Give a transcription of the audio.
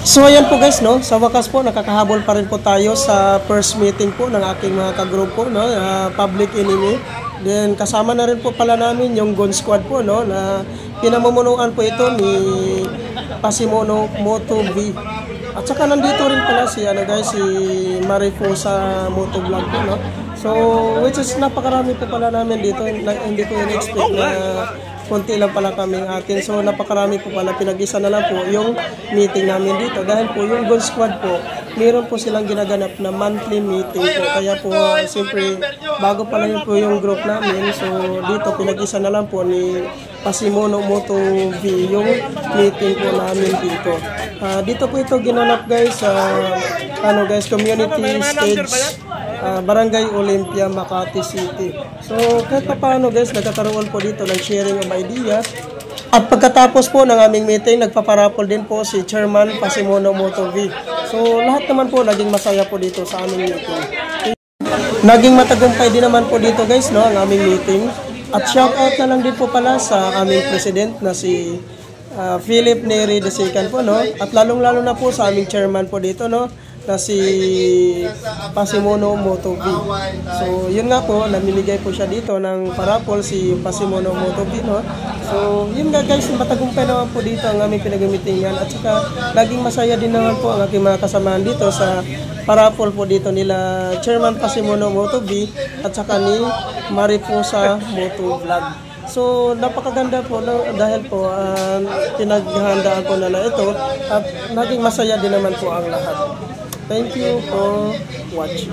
So ayan po guys, no, sa wakas po nakakahabol pa rin po tayo sa first meeting po ng aking mga kagrupo, no, Public Enemy. Then kasama na rin po pala namin yung Gun Squad po, no, na pinamumunuan po ito ni Pasimono Moto V. At saka nandito rin pala si guys, si Mariposa Moto Vlog po, no. So which is napakarami po pala namin dito, hindi ko in-expect na konti lang pala kaming atin. So napakarami po pala, pinag-isa na lang po yung meeting namin dito. Dahil po yung Gun Squad po, meron po silang ginaganap na monthly meeting po. Kaya po siyempre bago pala yun po yung group namin. So dito pinag-isa na lang po ni Pasimono Moto V yung meeting po namin dito. Dito po ito ginanap guys sa community stage, Barangay Olympia, Makati City. So kahit pa paano guys, nagkakaroon po dito ng sharing of ideas. At pagkatapos po ng aming meeting, nagpaparapol din po si Chairman Pasimono Moto V. So lahat naman po naging masaya po dito sa aming meeting. Naging matagumpay din naman po dito guys, no, ang aming meeting. At shout out na lang din po pala sa aming president na si Philip Neri II po, no. At lalong-lalo na po sa aming chairman po dito, no, na si Pasimono Moto V. So yun nga po, namimigay po siya dito ng parapol si Pasimono Moto V, no. So yun nga guys, matagumpay naman po dito ang aming pinag-meetingan. At saka naging masaya din naman po ang aking mga kasamahan dito sa parapol po dito nila Chairman Pasimono Moto V at saka ni Mariposa Moto Vlog. So napakaganda po dahil po pinaghandaan ko na ito at naging masaya din naman po ang lahat. Thank you for watching.